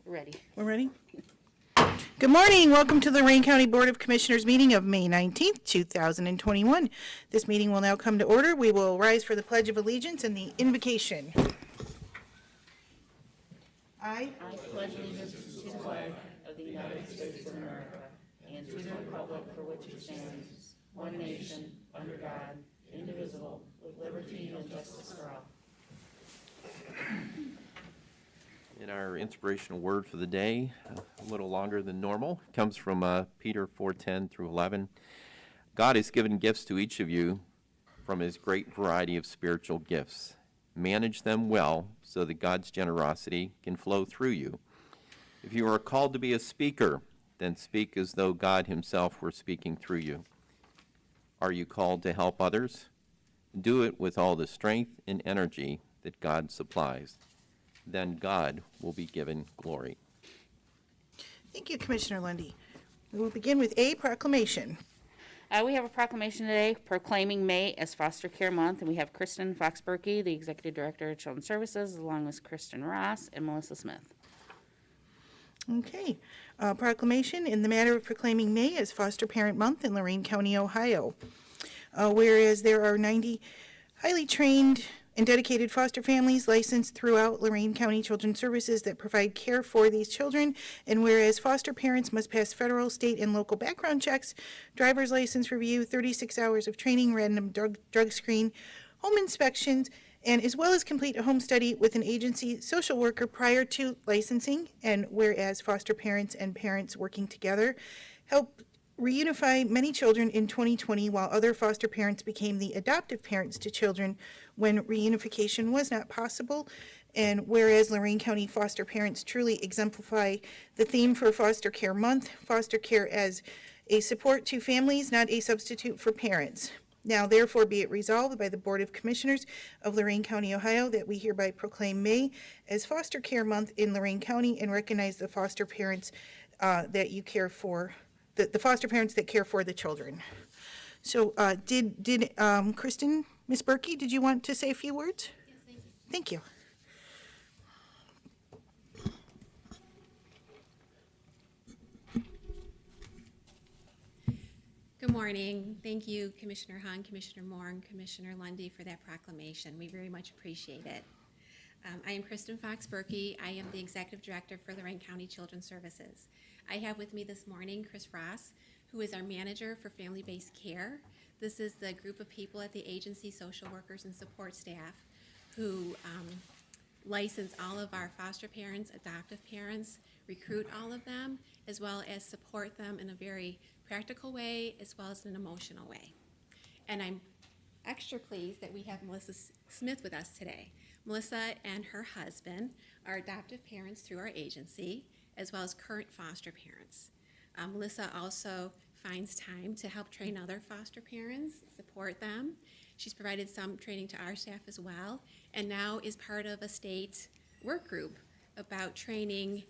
Ready. We're ready? Good morning. Welcome to the Lorraine County Board of Commissioners meeting of May 19th, 2021. This meeting will now come to order. We will rise for the Pledge of Allegiance and the invocation. I Pledge allegiance to the flag of the United States of America and to the republic for which it stands, one nation, under God, indivisible, with liberty and justice for all. And our inspirational word for the day, a little longer than normal, comes from Peter 4:10 through 11. God has given gifts to each of you from his great variety of spiritual gifts. Manage them well so that God's generosity can flow through you. If you are called to be a speaker, then speak as though God himself were speaking through you. Are you called to help others? Do it with all the strength and energy that God supplies. Then God will be given glory. Thank you, Commissioner Lundy. We will begin with a proclamation. We have a proclamation today proclaiming May as Foster Care Month, and we have Kristen Fox-Berkey, the Executive Director of Children's Services, along with Kristen Ross and Melissa Smith. Okay. Proclamation in the matter of proclaiming May as Foster Parent Month in Lorraine County, Ohio. Whereas there are 90 highly trained and dedicated foster families licensed throughout Lorraine County Children's Services that provide care for these children, and whereas foster parents must pass federal, state, and local background checks, driver's license review, 36 hours of training, random drug screen, home inspections, and as well as complete a home study with an agency social worker prior to licensing, and whereas foster parents and parents working together help reunify many children in 2020 while other foster parents became the adoptive parents to children when reunification was not possible. And whereas Lorraine County foster parents truly exemplify the theme for Foster Care Month, foster care as a support to families, not a substitute for parents. Now therefore be it resolved by the Board of Commissioners of Lorraine County, Ohio, that we hereby proclaim May as Foster Care Month in Lorraine County and recognize the foster parents that you care for, the foster parents that care for the children. So did Kristen, Ms. Berkey, did you want to say a few words? Yes, thank you. Thank you. Good morning. Thank you, Commissioner Hahn, Commissioner Moore, and Commissioner Lundy for that proclamation. We very much appreciate it. I am Kristen Fox-Berkey. I am the Executive Director for Lorraine County Children's Services. I have with me this morning Chris Ross, who is our Manager for Family-Based Care. This is the group of people at the agency, social workers and support staff, who license all of our foster parents, adoptive parents, recruit all of them, as well as support them in a very practical way, as well as an emotional way. And I'm extra pleased that we have Melissa Smith with us today. Melissa and her husband are adoptive parents through our agency, as well as current foster parents. Melissa also finds time to help train other foster parents, support them. She's provided some training to our staff as well, and now is part of a state work group about training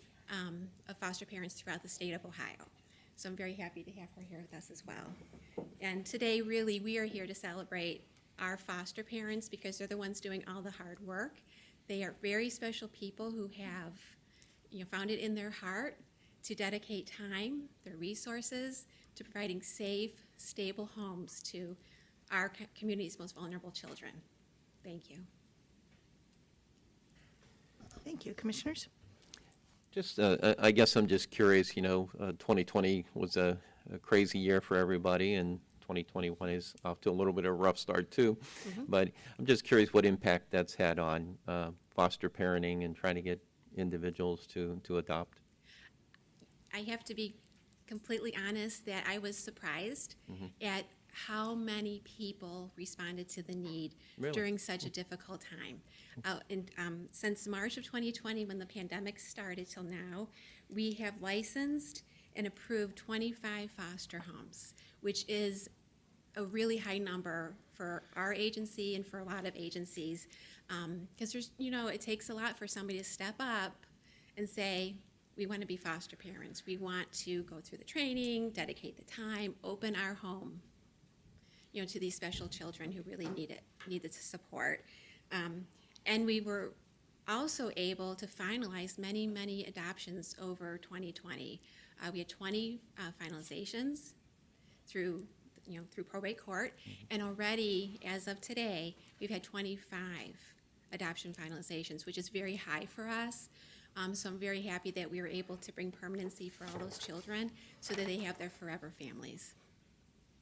of foster parents throughout the state of Ohio. So I'm very happy to have her here with us as well. And today, really, we are here to celebrate our foster parents because they're the ones doing all the hard work. They are very special people who have found it in their heart to dedicate time, their resources, to providing safe, stable homes to our community's most vulnerable children. Thank you. Thank you, Commissioners. Just, I guess I'm just curious, 2020 was a crazy year for everybody, and 2021 is off to a little bit of a rough start too. But I'm just curious what impact that's had on foster parenting and trying to get individuals to adopt. I have to be completely honest that I was surprised at how many people responded to the need during such a difficult time. Since March of 2020, when the pandemic started till now, we have licensed and approved 25 foster homes, which is a really high number for our agency and for a lot of agencies. Because there's, it takes a lot for somebody to step up and say, we want to be foster parents. We want to go through the training, dedicate the time, open our home, to these special children who really need the support. And we were also able to finalize many, many adoptions over 2020. We had 20 finalizations through probate court, and already, as of today, we've had 25 adoption finalizations, which is very high for us. So I'm very happy that we were able to bring permanency for all those children so that they have their forever families.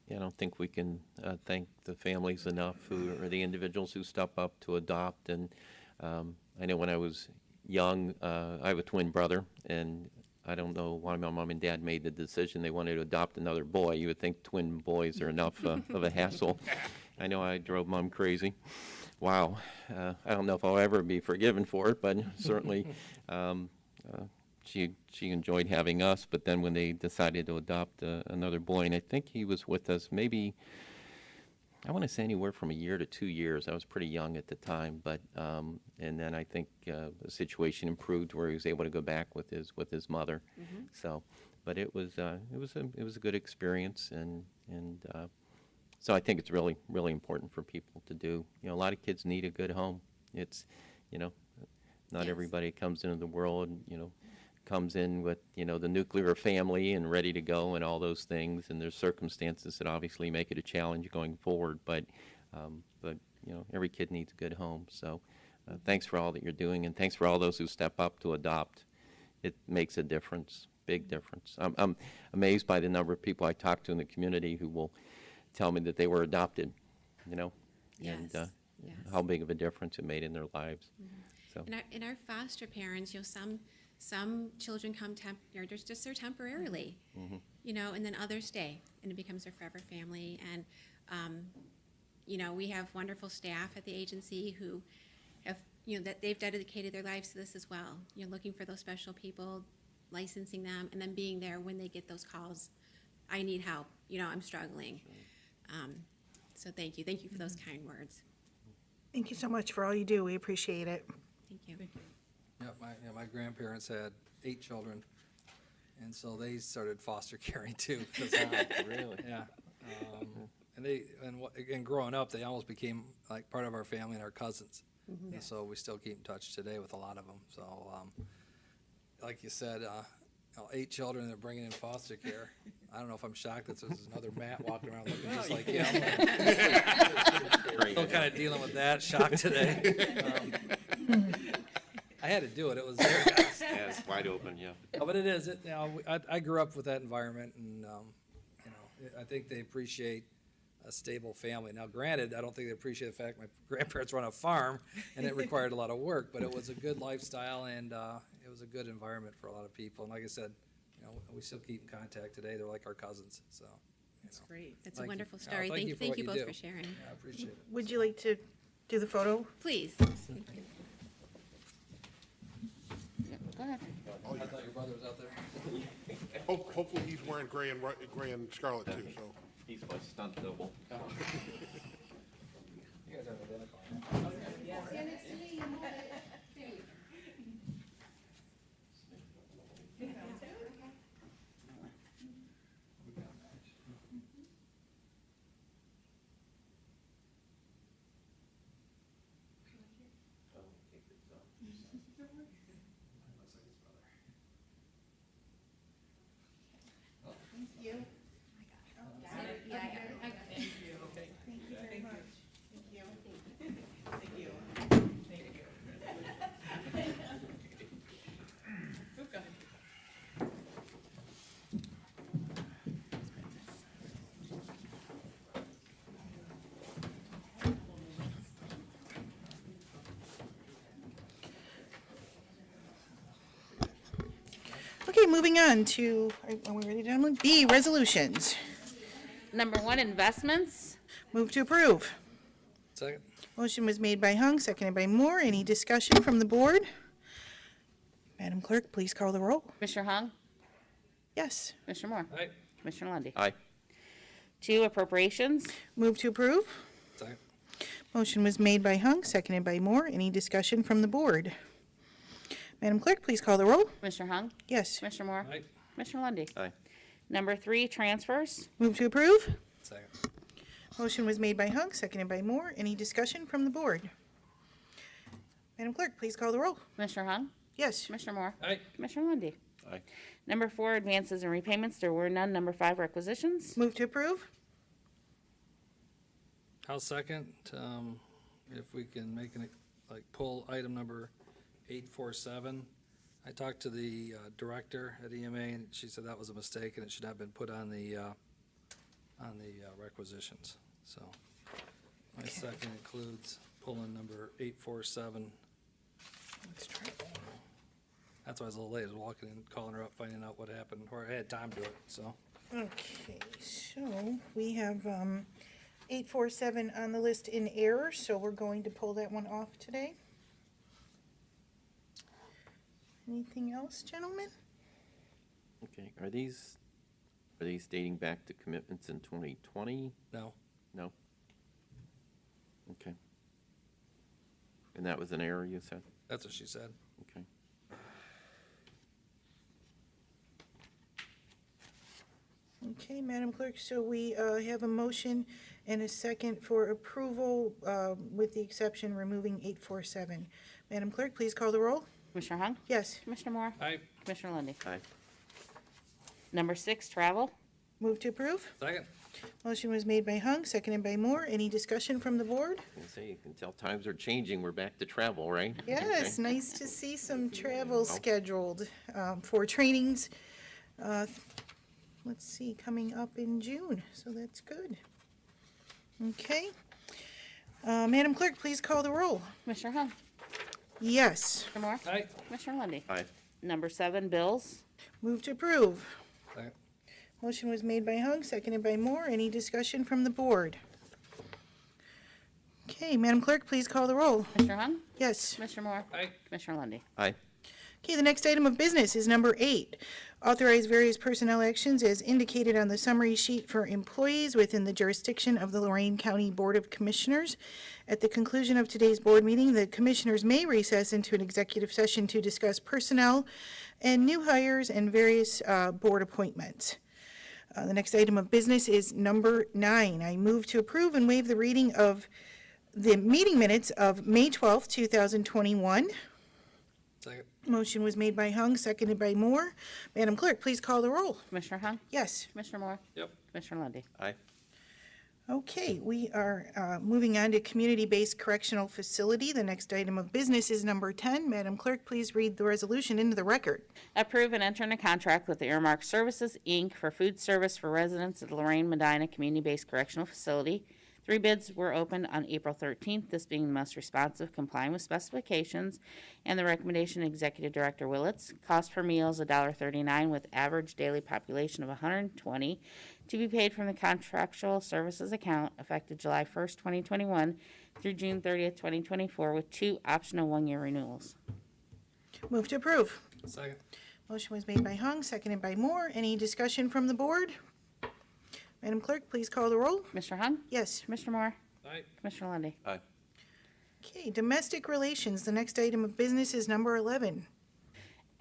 Yeah, I don't think we can thank the families enough who are the individuals who step up to adopt. And I know when I was young, I have a twin brother, and I don't know why my mom and dad made the decision they wanted to adopt another boy. You would think twin boys are enough of a hassle. I know I drove mom crazy. Wow. I don't know if I'll ever be forgiven for it, but certainly she enjoyed having us. But then when they decided to adopt another boy, and I think he was with us maybe, I want to say anywhere from a year to 2 years. I was pretty young at the time, but and then I think the situation improved where he was able to go back with his mother. Mm-hmm. So, but it was a good experience, and so I think it's really, really important for people to do. You know, a lot of kids need a good home. It's, not Yes. everybody comes into the world, comes in with, the nuclear family and ready to go and all those things. And there's circumstances that obviously make it a challenge going forward. But every kid needs a good home. So thanks for all that you're doing, and thanks for all those who step up to adopt. It makes a difference, big difference. I'm amazed by the number of people I talk to in the community who will tell me that they were adopted, and Yes. how big of a difference it made in their lives. So And our foster parents, some children come they're just there temporarily, and then others stay, and it becomes their forever family. And we have wonderful staff at the agency who have, that they've dedicated their lives to this as well. Looking for those special people, licensing them, and then being there when they get those calls. I need help. I'm struggling. So thank you for those kind words. Thank you so much for all you do. We appreciate it. Thank you. Yeah, my grandparents had 8 children, and so they started foster caring too. really, Yeah, and growing up, they almost became like part of our family and our cousins. And so we still keep in touch today with a lot of them. So, like you said, 8 children they're bringing in foster care. I don't know if I'm shocked that there's another Matt walking around looking just like him. Still kind of dealing with that shock today. I had to do it. It was there, guys. yeah, it's wide open, yeah. Oh, but it is. I grew up with that environment, and I think they appreciate a stable family. Now, granted, I don't think they appreciate the fact my grandparents run a farm, and it required a lot of work. But it was a good lifestyle, and it was a good environment for a lot of people. And like I said, we still keep in contact today. They're like our cousins. So That's great. That's Thank a you. wonderful Oh, story. thank you for Thank what you you both do. for sharing. yeah, I appreciate it. Would you like to do the photo? Please. Go ahead. I thought your brother was out there. Hopefully he's wearing gray and scarlet too, so. He's my stunt double. You guys are identical. Okay, moving on to, are we ready, gentlemen? B, resolutions. Number 1, investments. Move to approve. Second. Motion was made by Hung, seconded by Moore. Any discussion from the board? Madam Clerk, please call the roll. Commissioner Hung, Yes. Commissioner Moore, Aye. Commissioner Lundy. Aye. 2, appropriations. Move to approve. Second. Motion was made by Hung, seconded by Moore. Any discussion from the board? Madam Clerk, please call the roll. Commissioner Hung, Yes. Commissioner Moore, Aye. Commissioner Lundy. Aye. Number 3, transfers. Move to approve. Second. Motion was made by Hung, seconded by Moore. Any discussion from the board? Madam Clerk, please call the roll. Commissioner Hung? Yes. Commissioner Moore? Aye. Commissioner Lundy. Aye. Number 4, advances and repayments. There were none. Number 5, requisitions. Move to approve. I'll second, if we can make an, pull item number 847. I talked to the director at EMA, and she said that was a mistake, and it should not have been put on the requisitions. So my second includes pulling number 847. Let's try. That's why I was a little late, I was walking in, calling her up, finding out what happened, or I had time to do it, so. Okay, so we have 847 on the list in error, so we're going to pull that one off today. Anything else, gentlemen? Okay, are these dating back to commitments in 2020? No, No? Okay. And that was an error, you said? that's what she said. Okay. Okay, Madam Clerk, so we have a motion and a second for approval, with the exception removing 847. Madam Clerk, please call the roll. Commissioner Hung? Yes. Commissioner Moore? Aye. Commissioner Lundy. Aye. Number 6, travel. Move to approve. Second? Motion was made by Hung, seconded by Moore. Any discussion from the board? I say, you can tell times are changing, we're back to travel, right? Yes, Okay. nice to see some travel scheduled for trainings. Let's see, coming up in June, so that's good. Okay. Madam Clerk, please call the roll. Commissioner Hung? Yes. Commissioner Moore? Aye. Commissioner Lundy. Aye. Number 7, bills. Move to approve. Second? Motion was made by Hung, seconded by Moore. Any discussion from the board? Okay, Madam Clerk, please call the roll. Commissioner Hung? Yes. Commissioner Moore? Aye. Commissioner Lundy. Aye. Okay, the next item of business is number 8. Authorize various personnel actions as indicated on the summary sheet for employees within the jurisdiction of the Lorraine County Board of Commissioners. At the conclusion of today's board meeting, the commissioners may recess into an executive session to discuss personnel and new hires and various board appointments. The next item of business is number 9. I move to approve and waive the reading of the meeting minutes of May 12th, 2021. Second? Motion was made by Hung, seconded by Moore. Madam Clerk, please call the roll. Commissioner Hung? Yes. Commissioner Moore? Yep. Commissioner Lundy. Aye. Okay, we are moving on to community-based correctional facility. The next item of business is number 10. Madam Clerk, please read the resolution into the record. Approve and enter in a contract with the Earmark Services, Inc. for food service for residents of the Lorraine Medina Community-Based Correctional Facility. 3 bids were opened on April 13th, this being the most responsive, complying with specifications, and the recommendation of Executive Director Willits. Cost per meal is $1.39 with average daily population of 120 to be paid from the contractual services account effective July 1st, 2021 through June 30th, 2024 with 2 optional 1-year renewals. Move to approve. Second? Motion was made by Hung, seconded by Moore. Any discussion from the board? Madam Clerk, please call the roll. Commissioner Hung? Yes. Commissioner Moore? Aye. Commissioner Lundy. Aye. Okay, domestic relations. The next item of business is number 11.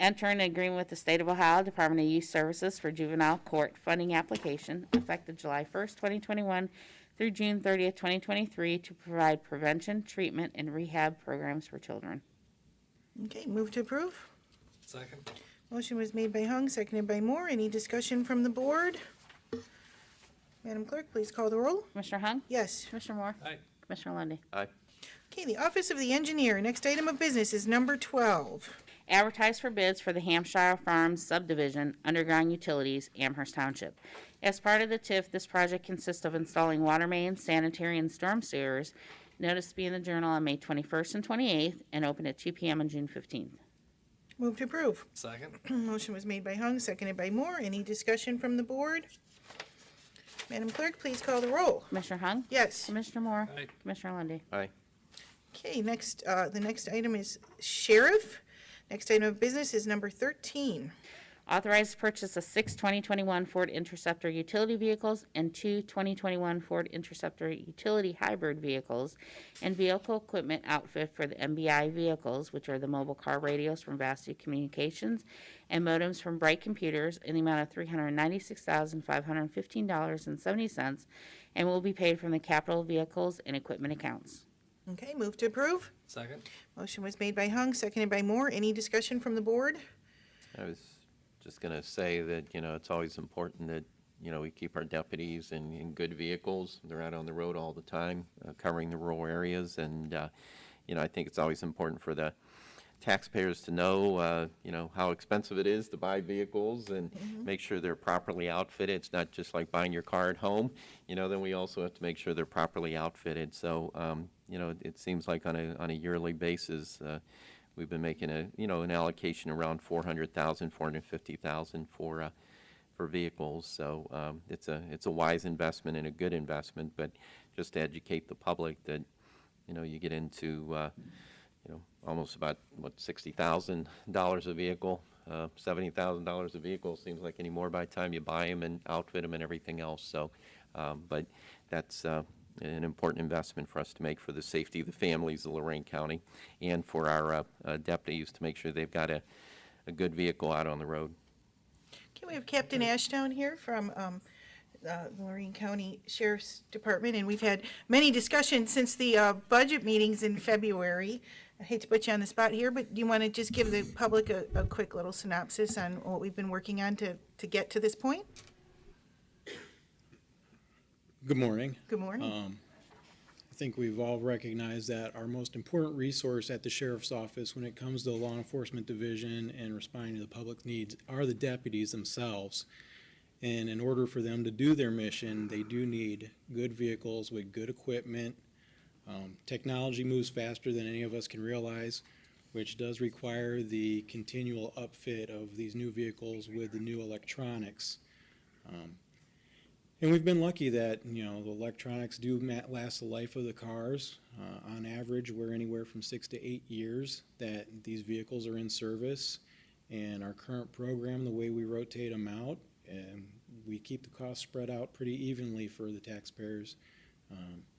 Enter an agreement with the State of Ohio Department of Youth Services for juvenile court funding application effective July 1st, 2021 through June 30th, 2023 to provide prevention, treatment, and rehab programs for children. Okay, move to approve. Second? Motion was made by Hung, seconded by Moore. Any discussion from the board? Madam Clerk, please call the roll. Commissioner Hung? Yes. Commissioner Moore? Aye. Commissioner Lundy. Aye. Okay, the Office of the Engineer. Next item of business is number 12. Advertise for bids for the Hampshire Farms subdivision underground utilities, Amherst Township. As part of the TIF, this project consists of installing water mains, sanitary, and storm sewers. Notice to be in the Journal on May 21st and 28th and open at 2 p.m. on June 15th. Move to approve. Second? Motion was made by Hung, seconded by Moore. Any discussion from the board? Madam Clerk, please call the roll. Commissioner Hung? Yes. Commissioner Moore? Aye. Commissioner Lundy. Aye. Okay, next, the next item is Sheriff. Next item of business is number 13. Authorized to purchase of 6 2021 Ford Interceptor utility vehicles and 2 2021 Ford Interceptor utility hybrid vehicles and vehicle equipment outfit for the MBI vehicles, which are the mobile car radios from Vastu Communications and modems from Bright Computers in the amount of $396,515.70 and will be paid from the capital vehicles and equipment accounts. Okay, move to approve. Second? Motion was made by Hung, seconded by Moore. Any discussion from the board? I was just going to say that, it's always important that, we keep our deputies in good vehicles. They're out on the road all the time, covering the rural areas. And, I think it's always important for the taxpayers to know, how expensive it is to buy vehicles and make sure they're properly outfitted. It's not just like buying your car at home, then we also have to make sure they're properly outfitted. So, it seems like on a yearly basis, we've been making an allocation around $450,000 for vehicles. So it's a wise investment and a good investment. But just to educate the public that you get into almost about $60,000 a vehicle, $70,000 a vehicle seems like anymore by the time you buy them and outfit them and everything else. So, but that's an important investment for us to make for the safety of the families of Lorraine County and for our deputies to make sure they've got a good vehicle out on the road. Okay, we have Captain Ashdown here from the Lorraine County Sheriff's Department, and we've had many discussions since the budget meetings in February. I hate to put you on the spot here, but do you want to just give the public a quick little synopsis on what we've been working on to get to this point? Good morning. Good morning. I think we've all recognized that our most important resource at the Sheriff's Office when it comes to the law enforcement division and responding to the public needs are the deputies themselves. And in order for them to do their mission, they do need good vehicles with good equipment. Technology moves faster than any of us can realize, which does require the continual upfit of these new vehicles with the new electronics. And we've been lucky that, the electronics do last the life of the cars. On average, we're anywhere from 6 to 8 years that these vehicles are in service. And our current program, the way we rotate them out, we keep the costs spread out pretty evenly for the taxpayers.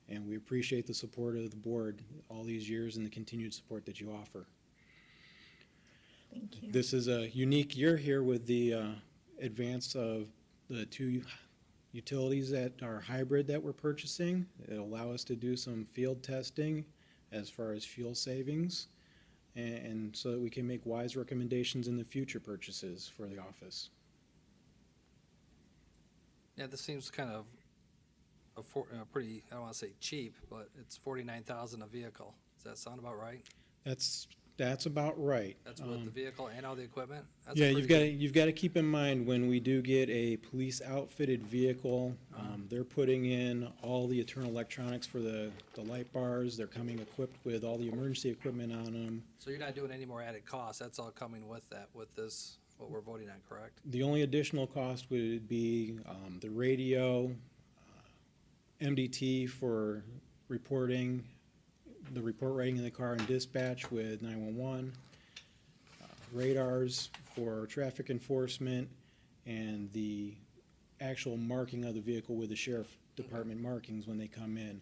And we appreciate the support of the board all these years and the continued support that you offer. Thank you. This is a unique year here with the advance of the two utilities that are hybrid that we're purchasing. It'll allow us to do some field testing as far as fuel savings, and so that we can make wise recommendations in the future purchases for the office. Yeah, this seems kind of pretty, I don't want to say cheap, but it's $49,000 a vehicle. Does that sound about right? That's about right. That's with the vehicle and all the equipment? That's Yeah, pretty you've got to keep in mind when we do get a police outfitted vehicle, they're putting in all the internal electronics for the light bars. They're coming equipped with all the emergency equipment on them. So you're not doing any more added costs? That's all coming with that, with this, what we're voting on, correct? The only additional cost would be the radio, MDT for reporting, the report writing in the car and dispatch with 911, radars for traffic enforcement, and the actual marking of the vehicle with the sheriff department markings when they come in.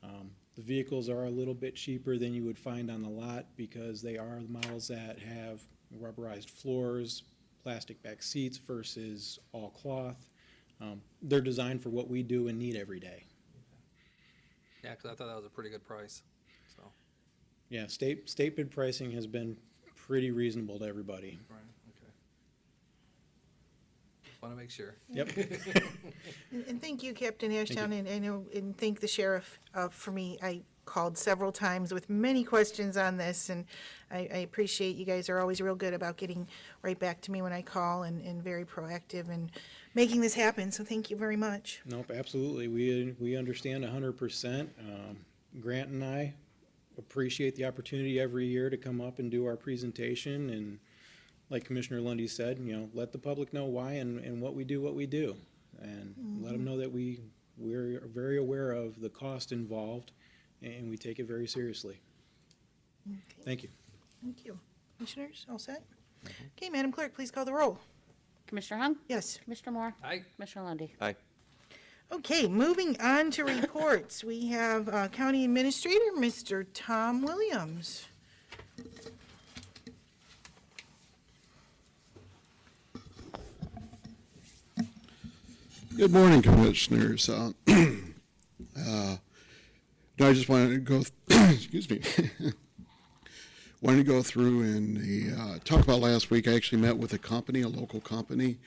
The vehicles are a little bit cheaper than you would find on the lot because they are the models that have rubberized floors, plastic back seats versus all cloth. They're designed for what we do and need every day. Yeah, because I thought that was a pretty good price, so. Yeah, state bid pricing has been pretty reasonable to everybody. Right, okay. Want to make sure. Yep. And thank you, Captain Ashdown, and thank the sheriff for me. I called several times with many questions on this, and I appreciate you guys are always real good about getting right back to me when I call and very proactive and making this happen, so thank you very much. Nope, absolutely. We understand 100%. Grant and I appreciate the opportunity every year to come up and do our presentation, and like Commissioner Lundy said, let the public know why and what we do, and let them know that we're very aware of the cost involved, and we take it very seriously. Okay, Thank you. thank you. Commissioners, all set? Okay, Madam Clerk, please call the roll. Commissioner Hung? Yes. Commissioner Moore? Aye. Commissioner Lundy. Aye. Okay, moving on to reports. We have County Administrator, Mr. Tom Williams. Good morning, Commissioners. I just wanted to go excuse me, wanted to go through and talk about last week. I actually met with a company, a local company.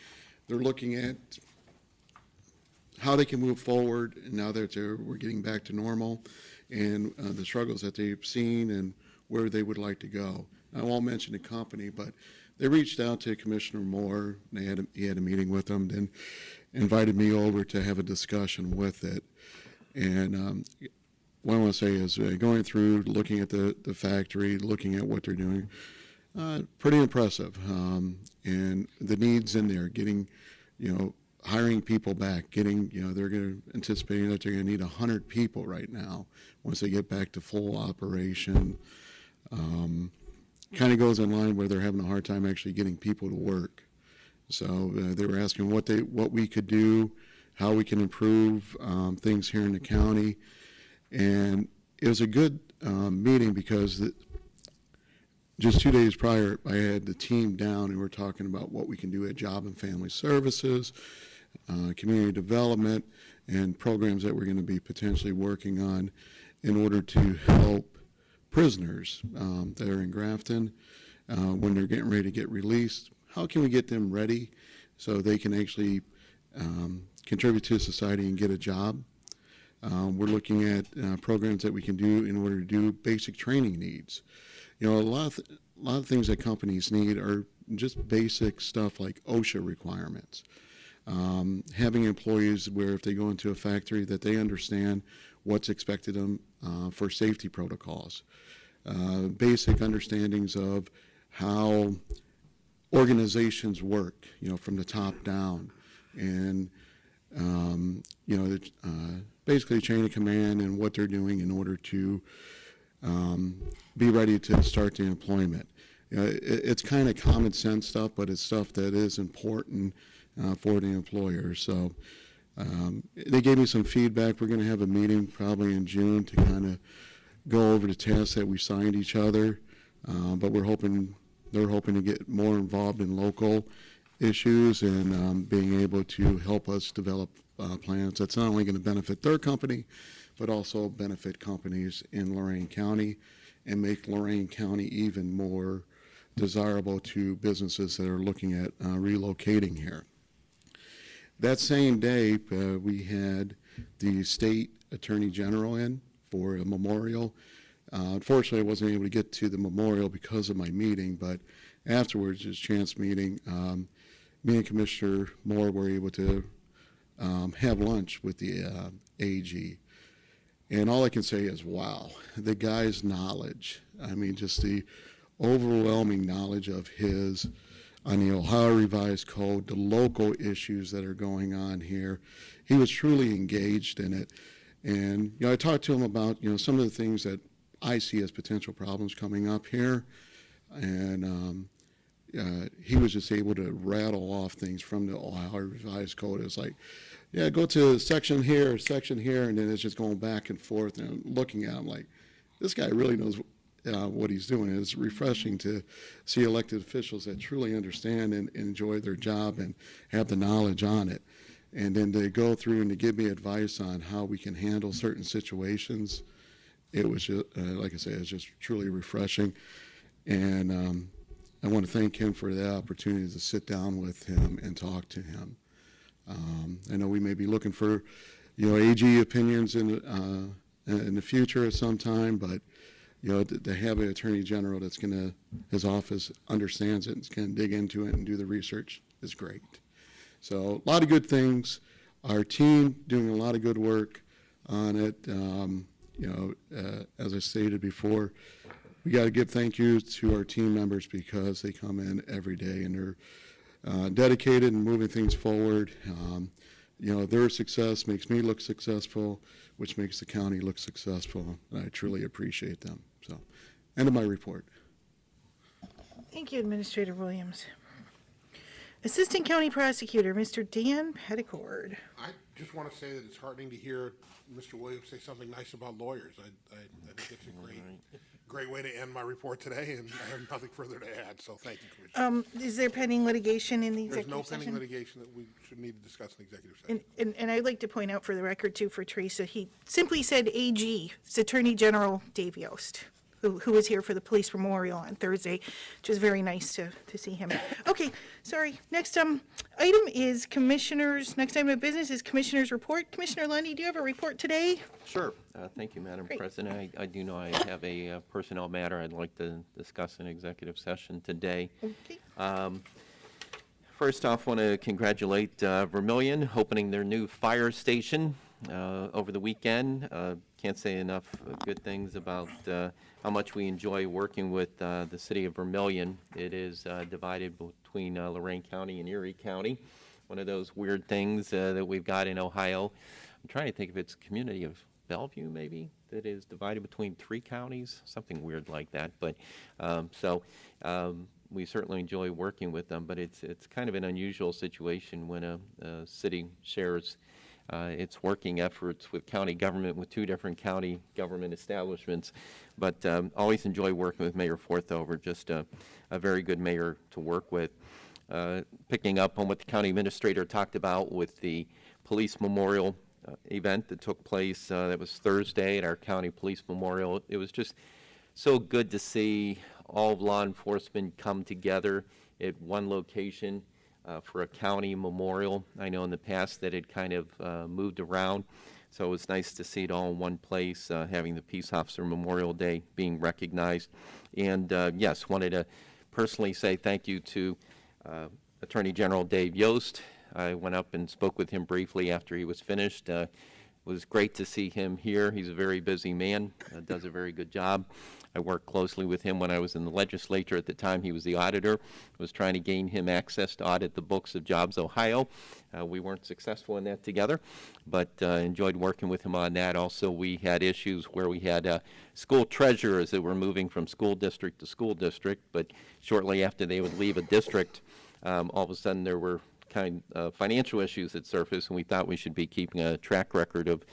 They're looking at how they can move forward now that we're getting back to normal, and the struggles that they've seen and where they would like to go. I won't mention the company, but they reached out to Commissioner Moore. And he had a meeting with them, then invited me over to have a discussion with it. And what I want to say is going through, looking at the factory, looking at what they're doing, pretty impressive. And the needs in there, getting, hiring people back, getting, they're going to anticipating that they're going to need 100 people right now once they get back to full operation. Kind of goes in line where they're having a hard time actually getting people to work. So they were asking what we could do, how we can improve things here in the county. And it was a good meeting because just 2 days prior, I had the team down and we were talking about what we can do at Job and Family Services, community development, and programs that we're going to be potentially working on in order to help prisoners that are in Grafton when they're getting ready to get released. How can we get them ready so they can actually contribute to society and get a job? We're looking at programs that we can do in order to do basic training needs. A lot of things that companies need are just basic stuff like OSHA requirements. Having employees where if they go into a factory that they understand what's expected of them for safety protocols. Basic understandings of how organizations work, from the top down. And, basically a chain of command and what they're doing in order to be ready to start the employment. It's kind of common sense stuff, but it's stuff that is important for the employer. So they gave me some feedback. We're going to have a meeting probably in June to kind of go over the tasks that we signed each other, but they're hoping to get more involved in local issues and being able to help us develop plans that's not only going to benefit their company, but also benefit companies in Lorraine County and make Lorraine County even more desirable to businesses that are looking at relocating here. That same day, we had the state attorney general in for a memorial. Unfortunately, I wasn't able to get to the memorial because of my meeting, but afterwards, this chance meeting, me and Commissioner Moore were able to have lunch with the AG. And all I can say is, wow, the guy's knowledge. I mean, just the overwhelming knowledge of his on the Ohio Revised Code, the local issues that are going on here. He was truly engaged in it. And, I talked to him about, some of the things that I see as potential problems coming up here. And he was just able to rattle off things from the Ohio Revised Code. It's like, yeah, go to section here, and then it's just going back and forth. And I'm looking at him like, this guy really knows what he's doing. It's refreshing to see elected officials that truly understand and enjoy their job and have the knowledge on it. And then to go through and to give me advice on how we can handle certain situations, it was just, like I say, it's just truly refreshing. And I want to thank him for the opportunity to sit down with him and talk to him. I know we may be looking for, AG opinions in the future at some time, but to have an attorney general that's his office understands it and is going to dig into it and do the research is great. So a lot of good things. Our team doing a lot of good work on it. As I stated before, we got to give thank yous to our team members because they come in every day and they're dedicated and moving things forward. Their success makes me look successful, which makes the county look successful, and I truly appreciate them. So, end of my report. Thank you, Administrator Williams. Assistant County Prosecutor, Mr. Dan Petticord. I just want to say that it's heartening to hear Mr. Williams say something nice about lawyers. I think it's a great way to end my report today, and I have nothing further to add, so thank you, Commissioner. Is there pending litigation in the There's no executive pending session? litigation that we should need to discuss in executive session. And I'd like to point out for the record too, for Teresa, he simply said AG, it's Attorney General Dave Yost, who was here for the police memorial on Thursday, which was very nice to see him. Okay, sorry. Next item is commissioners, next item of business is commissioners' report. Commissioner Lundy, do you have a report today? Sure. Thank you, Madam Great. President. I do know I have a personnel matter I'd like to discuss in executive session today. Okay. First off, want to congratulate Vermillion opening their new fire station over the weekend. Can't say enough good things about how much we enjoy working with the city of Vermillion. It is divided between Lorraine County and Erie County. One of those weird things that we've got in Ohio. I'm trying to think if it's community of Bellevue, maybe, that is divided between 3 counties, something weird like that. But we certainly enjoy working with them, but it's kind of an unusual situation when a city shares its working efforts with county government, with 2 different county government establishments. But always enjoy working with Mayor Forthover, just a very good mayor to work with. Picking up on what the county administrator talked about with the police memorial event that took place, that was Thursday at our county police memorial. It was just so good to see all of law enforcement come together at one location for a county memorial. I know in the past that it kind of moved around, so it was nice to see it all in one place, having the Peace Officer Memorial Day being recognized. And yes, wanted to personally say thank you to Attorney General Dave Yost. I went up and spoke with him briefly after he was finished. It was great to see him here. He's a very busy man, does a very good job. I worked closely with him when I was in the legislature. At the time, he was the auditor. I was trying to gain him access to audit the books of Jobs Ohio. We weren't successful in that together, but enjoyed working with him on that. Also, we had issues where we had school treasurers that were moving from school district to school district, but shortly after they would leave a district, all of a sudden there were financial issues that surfaced, and we thought we should be keeping a track record of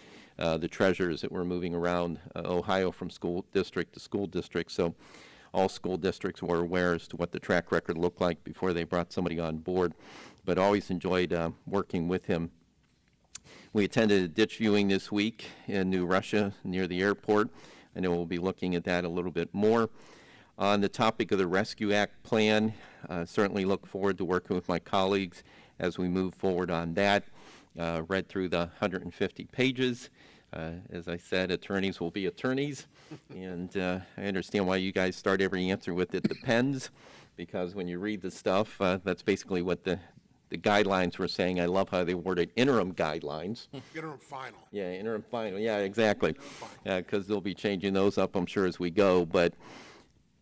the treasurers that were moving around Ohio from school district to school district. So all school districts were aware as to what the track record looked like before they brought somebody on board, but always enjoyed working with him. We attended a ditch viewing this week in New Russia near the airport. I know we'll be looking at that a little bit more. On the topic of the Rescue Act plan, certainly look forward to working with my colleagues as we move forward on that. Read through the 150 pages. As I said, attorneys will be attorneys, and I understand why you guys start every answer with "it depends," because when you read the stuff, that's basically what the guidelines were saying. I love how they worded interim guidelines. Interim final. Yeah, interim final. Yeah, exactly. Because they'll be changing those up, I'm sure, as we go. But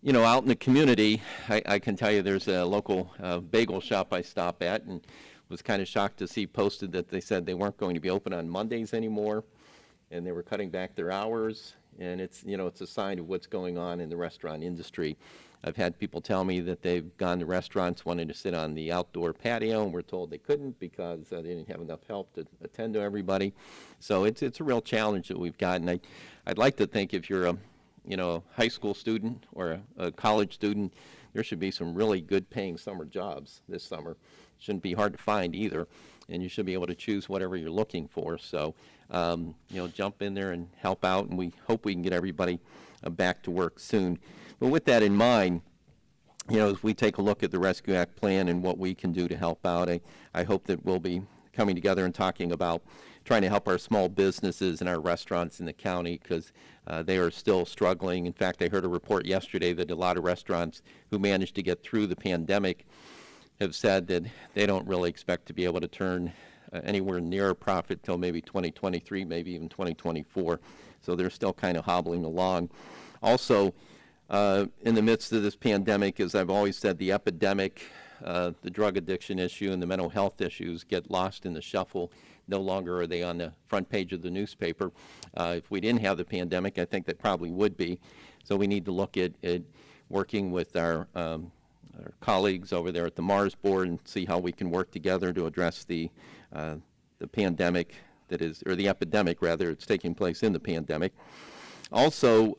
you know, out in the community, I can tell you there's a local bagel shop I stop at, and was kind of shocked to see posted that they said they weren't going to be open on Mondays anymore, and they were cutting back their hours. And it's, you know, it's a sign of what's going on in the restaurant industry. I've had people tell me that they've gone to restaurants wanting to sit on the outdoor patio, and were told they couldn't because they didn't have enough help to attend to everybody. So it's a real challenge that we've got, and I'd like to think if you're a high school student or a college student, there should be some really good paying summer jobs this summer. Shouldn't be hard to find either, and you should be able to choose whatever you're looking for. So, jump in there and help out, and we hope we can get everybody back to work soon. But with that in mind, as we take a look at the Rescue Act plan and what we can do to help out, I hope that we'll be coming together and talking about trying to help our small businesses and our restaurants in the county, because they are still struggling. In fact, I heard a report yesterday that a lot of restaurants who managed to get through the pandemic have said that they don't really expect to be able to turn anywhere near a profit till maybe 2023, maybe even 2024. So they're still kind of hobbling along. Also, in the midst of this pandemic, as I've always said, the epidemic, the drug addiction issue and the mental health issues get lost in the shuffle. No longer are they on the front page of the newspaper. If we didn't have the pandemic, I think they probably would be. So we need to look at working with our colleagues over there at the Mars board and see how we can work together to address the pandemic or the epidemic rather, it's taking place in the pandemic. Also,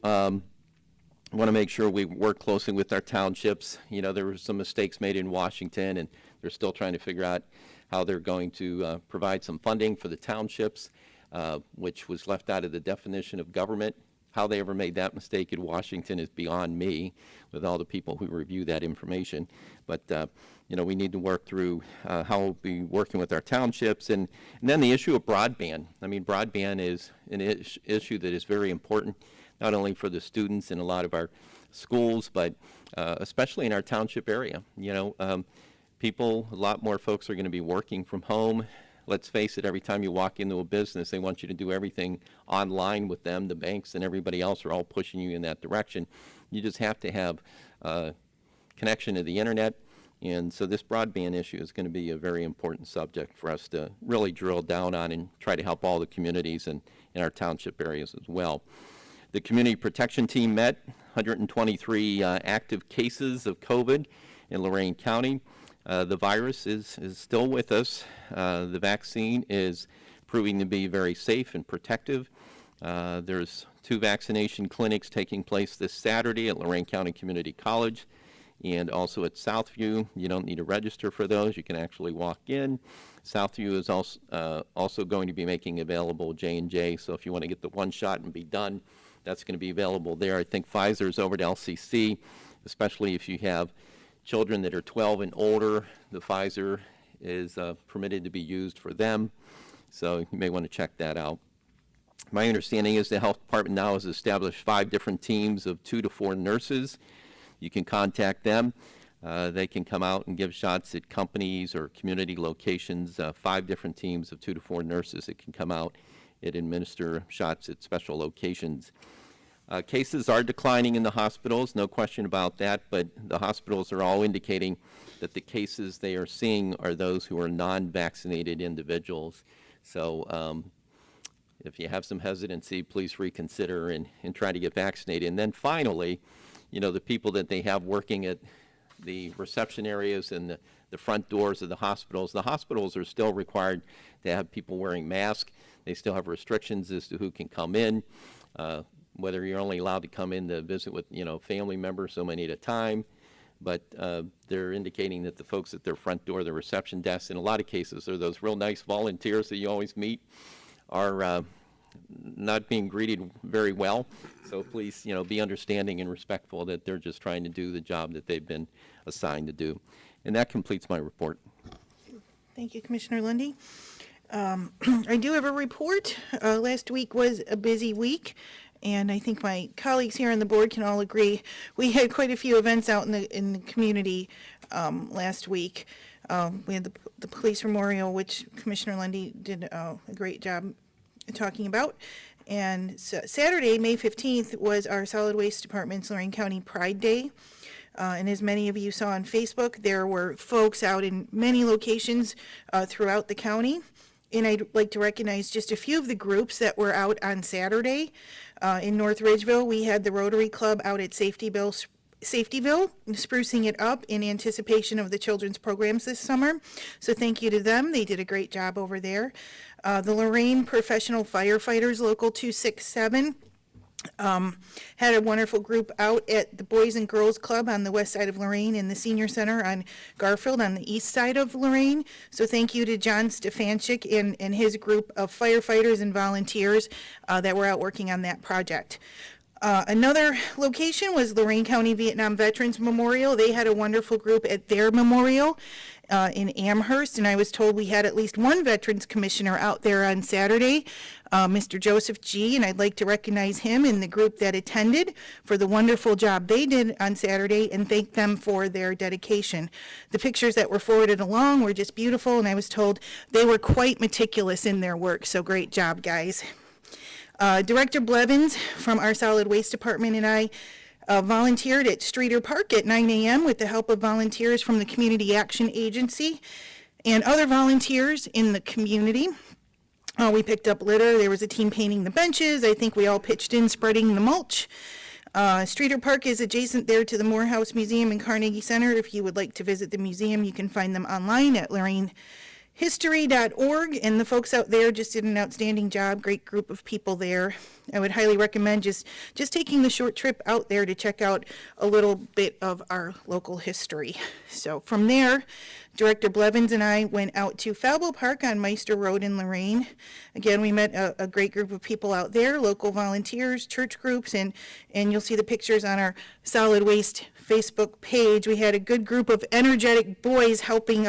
want to make sure we work closely with our townships. You know, there were some mistakes made in Washington, and they're still trying to figure out how they're going to provide some funding for the townships, which was left out of the definition of government. How they ever made that mistake in Washington is beyond me, with all the people who review that information. But, you know, we need to work through how we'll be working with our townships. And then the issue of broadband. I mean, broadband is an issue that is very important, not only for the students in a lot of our schools, but especially in our township area. You know, a lot more folks are going to be working from home. Let's face it, every time you walk into a business, they want you to do everything online with them. The banks and everybody else are all pushing you in that direction. You just have to have connection to the internet. And so this broadband issue is going to be a very important subject for us to really drill down on and try to help all the communities and in our township areas as well. The community protection team met, 123 active cases of COVID in Lorraine County. The virus is still with us. The vaccine is proving to be very safe and protective. There's 2 vaccination clinics taking place this Saturday at Lorraine County Community College and also at Southview. You don't need to register for those. You can actually walk in. Southview is also going to be making available J&J, so if you want to get the one shot and be done, that's going to be available there. I think Pfizer's over to LCC, especially if you have children that are 12 and older. The Pfizer is permitted to be used for them, so you may want to check that out. My understanding is the health department now has established 5 different teams of 2 to 4 nurses. You can contact them. They can come out and give shots at companies or community locations, 5 different teams of 2 to 4 nurses that can come out and administer shots at special locations. Cases are declining in the hospitals, no question about that, but the hospitals are all indicating that the cases they are seeing are those who are non-vaccinated individuals. So if you have some hesitancy, please reconsider and try to get vaccinated. And then finally, you know, the people that they have working at the reception areas and the front doors of the hospitals are still required to have people wearing masks. They still have restrictions as to who can come in. Whether you're only allowed to come in to visit with, you know, family members so many at a time. But they're indicating that the folks at their front door, the reception desks, in a lot of cases, are those real nice volunteers that you always meet, are not being greeted very well. So please, you know, be understanding and respectful that they're just trying to do the job that they've been assigned to do. And that completes my report. Thank you, Commissioner Lundy. I do have a report. Last week was a busy week, and I think my colleagues here on the board can all agree. We had quite a few events out in the community last week. We had the police memorial, which Commissioner Lundy did a great job talking about. And so Saturday, May 15th, was our Solid Waste Department's Lorraine County Pride Day. And as many of you saw on Facebook, there were folks out in many locations throughout the county. And I'd like to recognize just a few of the groups that were out on Saturday. In North Ridgeville, we had the Rotary Club out at Safetyville, sprucing it up in anticipation of the children's programs this summer. So thank you to them. They did a great job over there. The Lorraine Professional Firefighters Local 267 had a wonderful group out at the Boys and Girls Club on the west side of Lorraine and the Senior Center on Garfield on the east side of Lorraine. So thank you to John Stefanchik and his group of firefighters and volunteers that were out working on that project. Another location was Lorraine County Vietnam Veterans Memorial. They had a wonderful group at their memorial in Amherst, and I was told we had at least one Veterans Commissioner out there on Saturday, Mr. Joseph G., and I'd like to recognize him and the group that attended for the wonderful job they did on Saturday and thank them for their dedication. The pictures that were forwarded along were just beautiful, and I was told they were quite meticulous in their work, so great job, guys. Director Blevins from our Solid Waste Department and I volunteered at Streeter Park at 9 a.m. with the help of volunteers from the Community Action Agency and other volunteers in the community. We picked up litter. There was a team painting the benches. I think we all pitched in spreading the mulch. Streeter Park is adjacent there to the Morehouse Museum and Carnegie Center. If you would like to visit the museum, you can find them online at history.org, and the folks out there just did an outstanding job. Great group of people there. I would highly recommend just taking the short trip out there to check out a little bit of our local history. So from there, Director Blevins and I went out to Falbo Park on Meister Road in Lorraine. Again, we met a great group of people out there, local volunteers, church groups, and you'll see the pictures on our solid waste Facebook page. We had a good group of energetic boys helping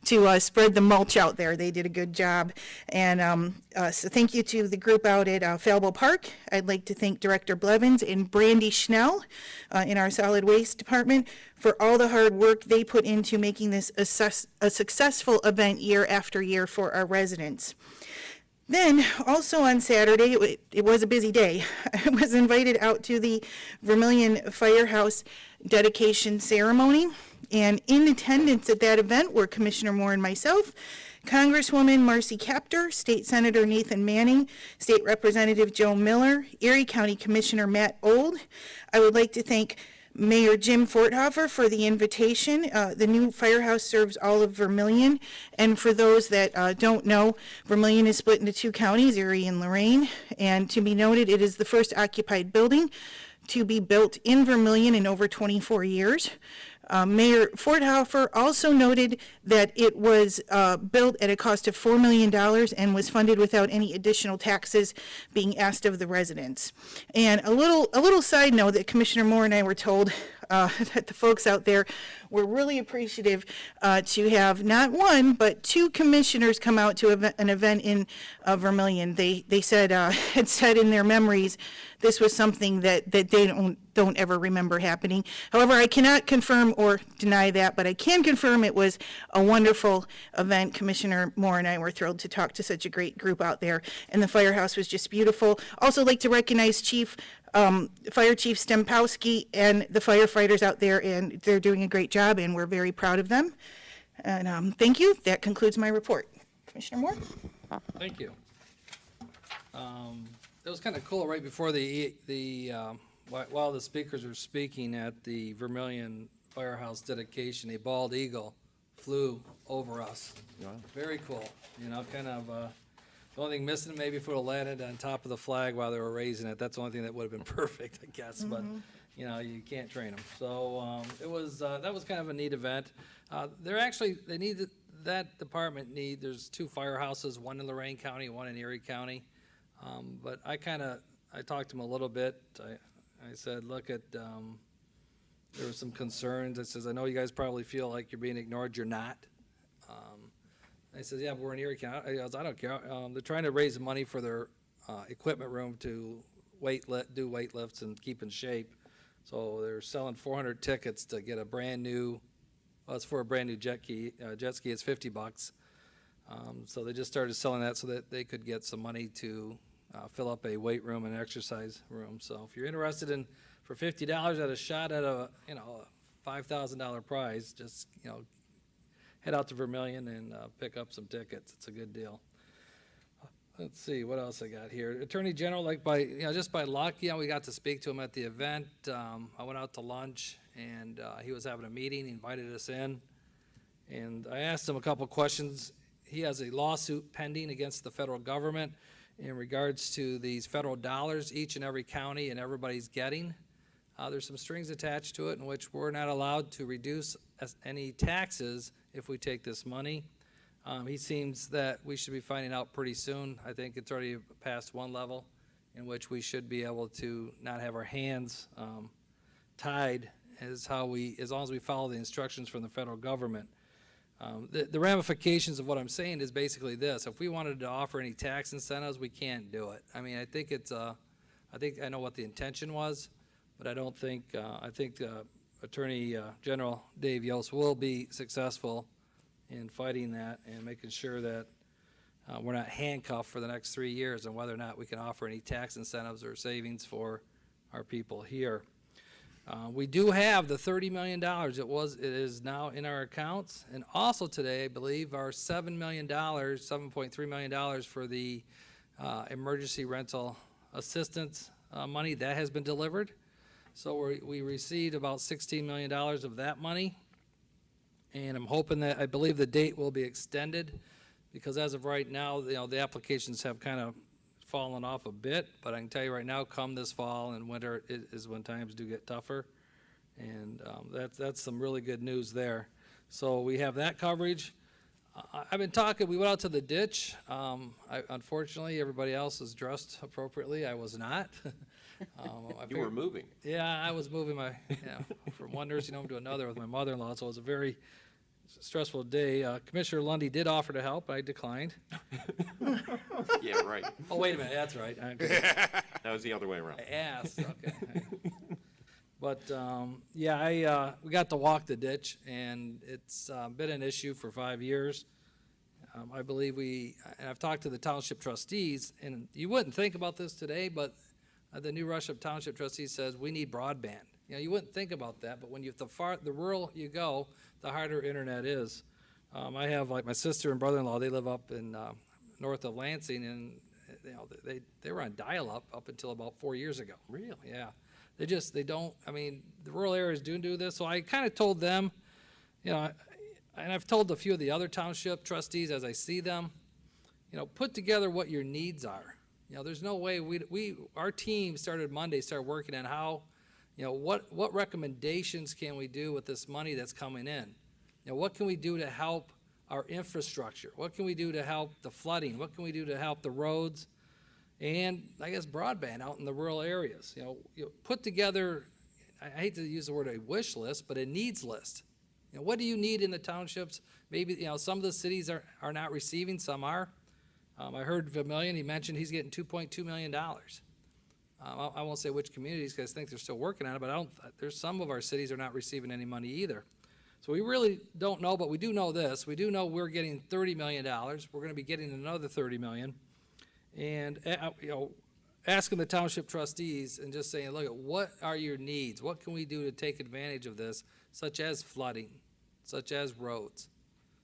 to spread the mulch out there. They did a good job. And so thank you to the group out at Falbo Park. I'd like to thank Director Blevins and Brandy Schnell in our solid waste department for all the hard work they put into making this a successful event year after year for our residents. Then, also on Saturday, it was a busy day. I was invited out to the Vermillion Firehouse dedication ceremony, and in attendance at that event were Commissioner Moore and myself, Congresswoman Marcy Kaptur, State Senator Nathan Manning, State Representative Joe Miller, Erie County Commissioner Matt Old. I would like to thank Mayor Jim Forthofer for the invitation. The new firehouse serves all of Vermillion, and for those that don't know, Vermillion is split into two counties, Erie and Lorraine, and to be noted, it is the first occupied building to be built in Vermillion in over 24 years. Mayor Forthofer also noted that it was built at a cost of $4 million and was funded without any additional taxes being asked of the residents. And a little side note that Commissioner Moore and I were told that the folks out there were really appreciative to have not one, but two commissioners come out to an event in Vermillion. They said, had said in their memories, this was something that they don't ever remember happening. However, I cannot confirm or deny that, but I can confirm it was a wonderful event. Commissioner Moore and I were thrilled to talk to such a great group out there, and the firehouse was just beautiful. Also like to recognize Fire Chief Stempowski and the firefighters out there, and they're doing a great job, and we're very proud of them. And thank you. That concludes my report. Commissioner Moore? Thank you. It was kind of cool right before while the speakers were speaking at the Vermillion Firehouse dedication, a bald eagle flew over us. Wow. Very cool, kind of, the only thing missing maybe if it would have landed on top of the flag while they were raising it. That's the only thing that would have been perfect, I guess, but, you can't train them. So, that was kind of a neat event. There's two firehouses, one in Lorraine County, one in Erie County. But I talked to him a little bit. I said, look at, there were some concerns. I says, I know you guys probably feel like you're being ignored. You're not. I said, yeah, but we're in Erie County. I don't care. They're trying to raise money for their equipment room to do weight lifts and keep in shape. So they're selling 400 tickets to get a brand new, it's for a brand new jet ski. It's $50. So they just started selling that so that they could get some money to fill up a weight room and exercise room. So if you're interested in, for $50 at a shot at a $5,000 prize, just head out to Vermillion and pick up some tickets. It's a good deal. Let's see what else I got here. Attorney General, just by luck, we got to speak to him at the event. I went out to lunch and he was having a meeting. He invited us in, and I asked him a couple questions. He has a lawsuit pending against the federal government in regards to these federal dollars each and every county and everybody's getting. There's some strings attached to it in which we're not allowed to reduce any taxes if we take this money. He seems that we should be finding out pretty soon. I think it's already past one level in which we should be able to not have our hands tied as long as we follow the instructions from the federal government. The ramifications of what I'm saying is basically this: if we wanted to offer any tax incentives, we can't do it. I mean, I think I know what the intention was, but I don't think, I think Attorney General Dave Yost will be successful in fighting that and making sure that we're not handcuffed for the next 3 years on whether or not we can offer any tax incentives or savings for our people here. We do have the $30 million. It is now in our accounts. And also today, I believe, our $7 million, $7.3 million for the emergency rental assistance money, that has been delivered. So we received about $16 million of that money. And I'm hoping that, I believe the date will be extended because as of right now, the applications have kind of fallen off a bit, but I can tell you right now, come this fall and winter is when times do get tougher. And that's some really good news there. So we have that coverage. I've been talking, we went out to the ditch. Unfortunately, everybody else is dressed appropriately. I was not. You were moving. Yeah, I was moving from one nursing home to another with my mother-in-law, so it was a very stressful day. Commissioner Lundy did offer to help, I declined. Yeah, right. Oh, wait a minute, that's right. That was the other way around. I asked, okay. But, we got to walk the ditch, and it's been an issue for 5 years. I believe and I've talked to the township trustees, and you wouldn't think about this today, but the new Rushup Township trustee says we need broadband. You wouldn't think about that, but when the rural you go, the harder internet is. I have, like, my sister and brother-in-law, they live up in north of Lansing, and they were on dial-up up until about 4 years ago. Really? Yeah. They don't, the rural areas do this, so I kind of told them, and I've told a few of the other township trustees as I see them, put together what your needs are. There's no way our team started Monday, started working on how, what recommendations can we do with this money that's coming in? What can we do to help our infrastructure? What can we do to help the flooding? What can we do to help the roads? And I guess broadband out in the rural areas. Put together, I hate to use the word a wish list, but a needs list. What do you need in the townships? Maybe, some of the cities are not receiving, some are. I heard Vermillion, he mentioned he's getting $2.2 million. I won't say which communities, because I think they're still working on it, but there's some of our cities are not receiving any money either. So we really don't know, but we do know this. We do know we're getting $30 million. We're gonna be getting another $30 million. And, asking the township trustees and just saying, look, what are your needs? What can we do to take advantage of this, such as flooding, such as roads,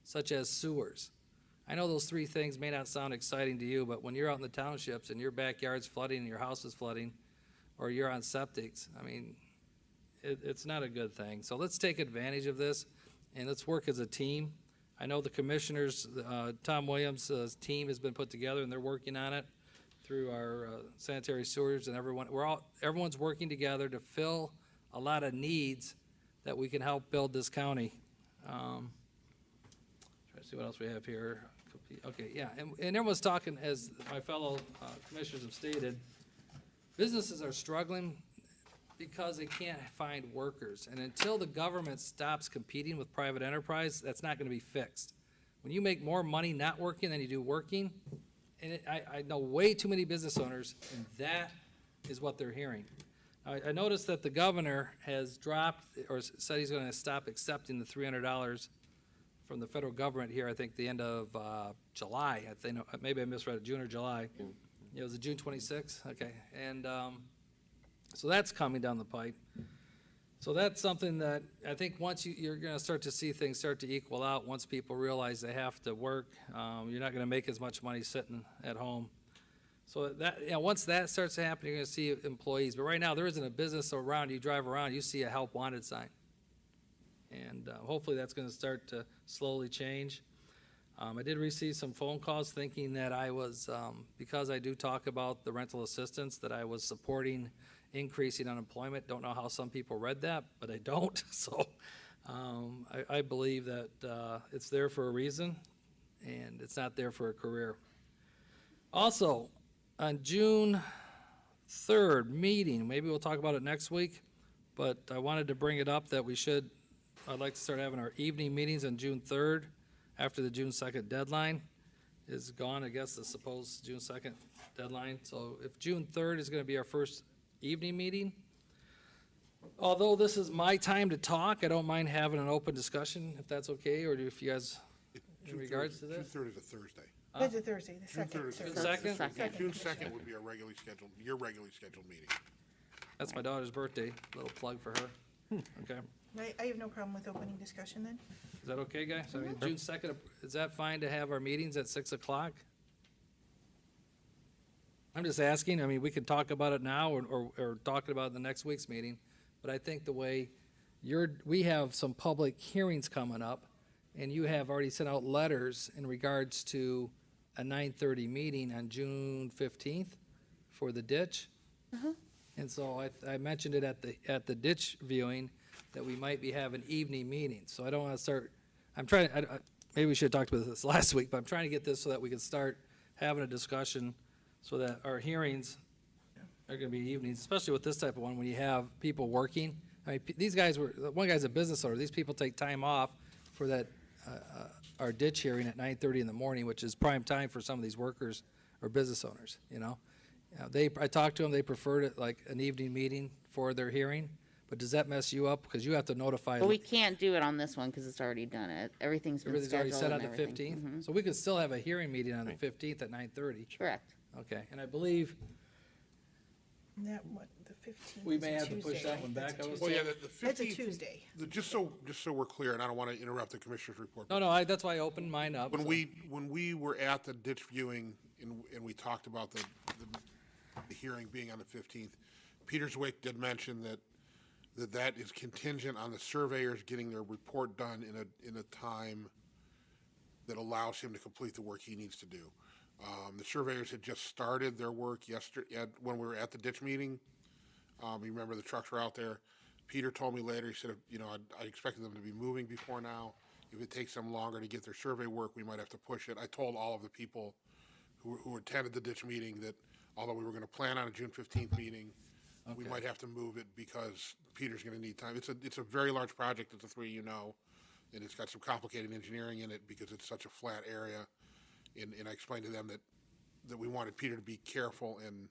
such as sewers? I know those three things may not sound exciting to you, but when you're out in the townships and your backyard's flooding and your house is flooding, or you're on septics, it's not a good thing. So let's take advantage of this, and let's work as a team. I know the commissioners, Tom Williams' team has been put together, and they're working on it through our sanitary sewers and everyone. Everyone's working together to fill a lot of needs that we can help build this county. Try to see what else we have here. Okay, yeah, and everyone's talking, as my fellow commissioners have stated, businesses are struggling because they can't find workers. And until the government stops competing with private enterprise, that's not gonna be fixed. When you make more money not working than you do working, and I know way too many business owners, and that is what they're hearing. I noticed that the governor has dropped, or said he's gonna stop accepting the $300 from the federal government here, I think the end of July. I think, maybe I misread it, June or July. It was June 26th, okay. And so that's coming down the pipe. So that's something that I think once you're gonna start to see things start to equal out, once people realize they have to work, you're not gonna make as much money sitting at home. So that, once that starts to happen, you're gonna see employees. But right now, there isn't a business around, you drive around, you see a help wanted sign. And hopefully that's gonna start to slowly change. I did receive some phone calls thinking that I was, because I do talk about the rental assistance, that I was supporting increasing unemployment. Don't know how some people read that, but I don't. So I believe that it's there for a reason, and it's not there for a career. Also, on June 3rd meeting, maybe we'll talk about it next week, but I wanted to bring it up that I'd like to start having our evening meetings on June 3rd, after the June 2nd deadline is gone, I guess, the supposed June 2nd deadline. So if June 3rd is gonna be our first evening meeting, although this is my time to talk, I don't mind having an open discussion, if that's okay, or if you guys, in regards to this? June 3rd is a Thursday. That's a Thursday, the June 3rd second. is June 2nd? Second. June 2nd would be your regularly scheduled meeting. That's my daughter's birthday, little plug for her. Okay, I have no problem with opening discussion then. is that okay, guys? I mean, June 2nd, is that fine to have our meetings at 6 o'clock? I'm just asking, I mean, we could talk about it now or talk about it in the next week's meeting, but I think the way we have some public hearings coming up, and you have already sent out letters in regards to a 9:30 meeting on June 15th for the ditch. And so I mentioned it at the ditch viewing that we might be having evening meetings. So I don't want to start, I'm trying, maybe we should have talked about this last week, but I'm trying to get this so that we can start having a discussion so that our hearings are going to be evenings, especially with this type of one, when you have people working. I mean, these guys one guy's a business owner. These people take time off for that, our ditch hearing at 9:30 in the morning, which is prime time for some of these workers or business owners, you know? I talked to them, they preferred it like an evening meeting for their hearing, but does that mess you up? Because you have to notify. But we can't do it on this one because it's already done. Everything's been Everything's already scheduled set on and the everything. 15th? So we could still have a hearing meeting on the 15th at 9:30? Correct. Okay, and I believe That one, the 15th. we is may a have to push Tuesday. that one back, That's a I was Well, told. yeah, the That's a 15th, Tuesday. just so we're clear, and I don't want to interrupt the commissioner's report. No, that's why I opened mine up. When so- we were at the ditch viewing and we talked about the hearing being on the 15th, Peter Zwick did mention that is contingent on the surveyors getting their report done in a time that allows him to complete the work he needs to do. The surveyors had just started their work yesterday when we were at the ditch meeting. You remember the trucks were out there. Peter told me later, he said, I expected them to be moving before now. If it takes them longer to get their survey work, we might have to push it. I told all of the people who attended the ditch meeting that although we were going to plan on a June 15th meeting, we might have to move it because Peter's going to need time. It's a very large project, as the three of you know, and it's got some complicated engineering in it because it's such a flat area. And I explained to them that we wanted Peter to be careful and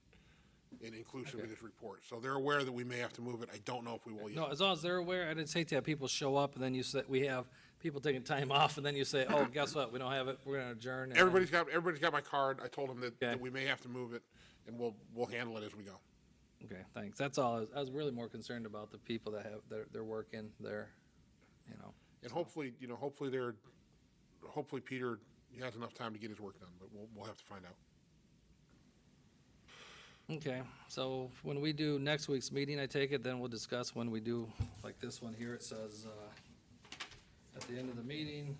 inclusive in his report. So they're aware that we may have to move it. I don't know if we will yet. No, as long as they're aware, I didn't hate to have people show up and then you say, we have people taking time off and then you say, oh, guess what, we don't have it, we're gonna adjourn. and then- Everybody's got my card. I told them that Okay. we may have to move it, and we'll handle it as we go. Okay, thanks, that's all, I was really more concerned about the people that they're working, And hopefully Peter has enough time to get his work done, but we'll have to find out. Okay, so when we do next week's meeting, I take it, then we'll discuss when we do, like this one here, it says, at the end of the meeting,